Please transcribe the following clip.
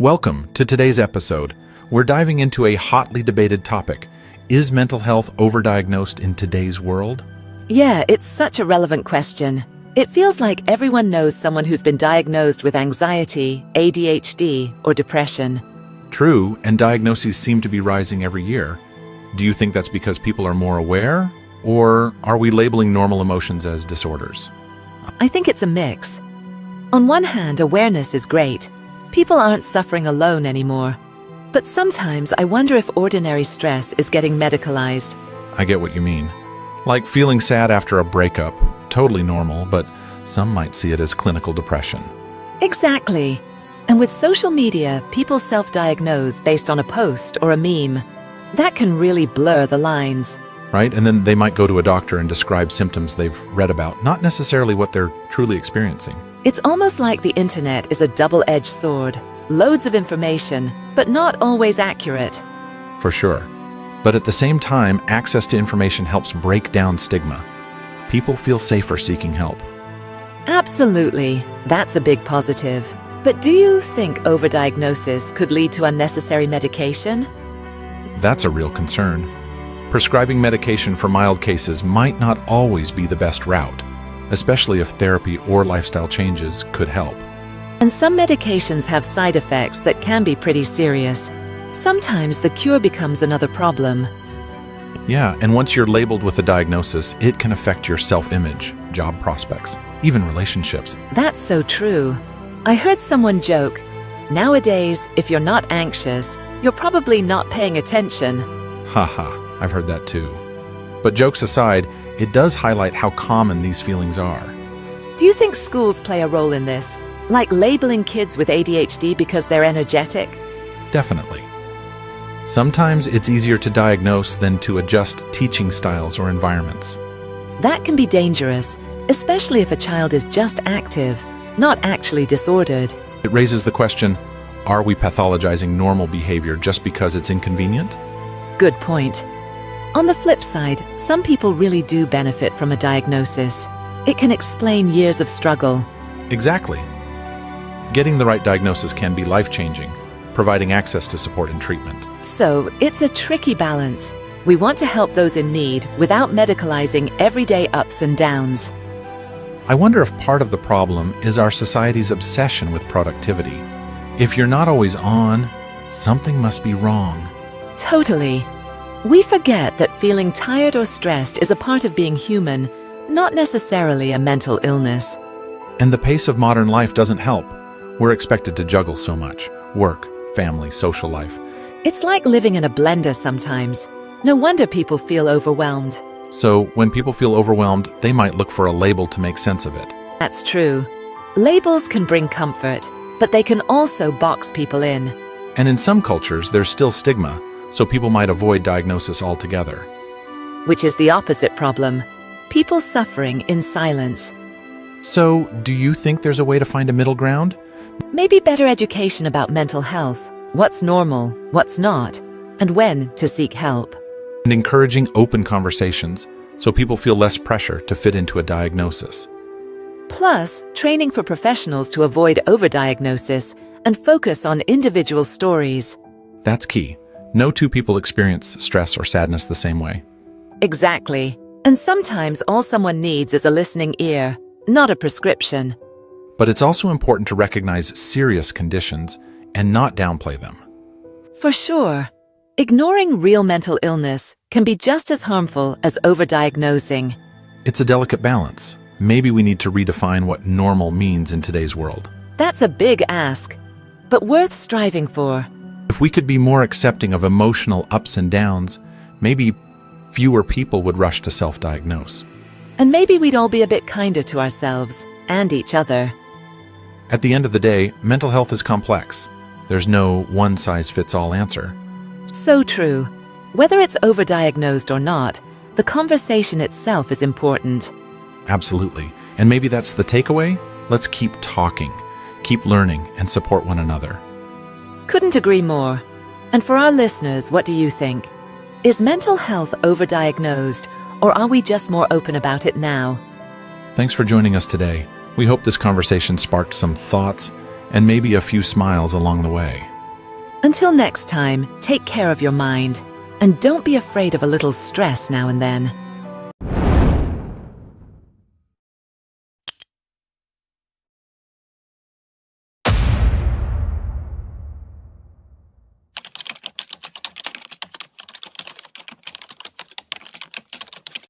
Welcome to today's episode. We're diving into a hotly debated topic. Is mental health overdiagnosed in today's world? Yeah, it's such a relevant question. It feels like everyone knows someone who's been diagnosed with anxiety, ADHD, or depression. True, and diagnoses seem to be rising every year. Do you think that's because people are more aware? Or are we labeling normal emotions as disorders? I think it's a mix. On one hand, awareness is great. People aren't suffering alone anymore. But sometimes I wonder if ordinary stress is getting medicalized. I get what you mean. Like feeling sad after a breakup, totally normal, but some might see it as clinical depression. Exactly. And with social media, people self-diagnose based on a post or a meme. That can really blur the lines. Right? And then they might go to a doctor and describe symptoms they've read about, not necessarily what they're truly experiencing. It's almost like the internet is a double-edged sword. Loads of information, but not always accurate. For sure. But at the same time, access to information helps break down stigma. People feel safer seeking help. Absolutely. That's a big positive. But do you think overdiagnosis could lead to unnecessary medication? That's a real concern. Prescribing medication for mild cases might not always be the best route, especially if therapy or lifestyle changes could help. And some medications have side effects that can be pretty serious. Sometimes the cure becomes another problem. Yeah, and once you're labeled with a diagnosis, it can affect your self-image, job prospects, even relationships. That's so true. I heard someone joke, nowadays, if you're not anxious, you're probably not paying attention. Haha, I've heard that too. But jokes aside, it does highlight how common these feelings are. Do you think schools play a role in this? Like labeling kids with ADHD because they're energetic? Definitely. Sometimes it's easier to diagnose than to adjust teaching styles or environments. That can be dangerous, especially if a child is just active, not actually disordered. It raises the question, are we pathologizing normal behavior just because it's inconvenient? Good point. On the flip side, some people really do benefit from a diagnosis. It can explain years of struggle. Exactly. Getting the right diagnosis can be life-changing, providing access to support and treatment. So, it's a tricky balance. We want to help those in need without medicalizing everyday ups and downs. I wonder if part of the problem is our society's obsession with productivity. If you're not always on, something must be wrong. Totally. We forget that feeling tired or stressed is a part of being human, not necessarily a mental illness. And the pace of modern life doesn't help. We're expected to juggle so much. Work, family, social life. It's like living in a blender sometimes. No wonder people feel overwhelmed. So when people feel overwhelmed, they might look for a label to make sense of it. That's true. Labels can bring comfort, but they can also box people in. And in some cultures, there's still stigma, so people might avoid diagnosis altogether. Which is the opposite problem. People suffering in silence. So, do you think there's a way to find a middle ground? Maybe better education about mental health, what's normal, what's not, and when to seek help. And encouraging open conversations so people feel less pressure to fit into a diagnosis. Plus, training for professionals to avoid overdiagnosis and focus on individual stories. That's key. No two people experience stress or sadness the same way. Exactly. And sometimes all someone needs is a listening ear, not a prescription. But it's also important to recognize serious conditions and not downplay them. For sure. Ignoring real mental illness can be just as harmful as overdiagnosing. It's a delicate balance. Maybe we need to redefine what normal means in today's world. That's a big ask, but worth striving for. If we could be more accepting of emotional ups and downs, maybe fewer people would rush to self-diagnose. And maybe we'd all be a bit kinder to ourselves and each other. At the end of the day, mental health is complex. There's no one-size-fits-all answer. So true. Whether it's overdiagnosed or not, the conversation itself is important. Absolutely. And maybe that's the takeaway. Let's keep talking, keep learning, and support one another. Couldn't agree more. And for our listeners, what do you think? Is mental health overdiagnosed, or are we just more open about it now? Thanks for joining us today. We hope this conversation sparked some thoughts and maybe a few smiles along the way. Until next time, take care of your mind, and don't be afraid of a little stress now and then.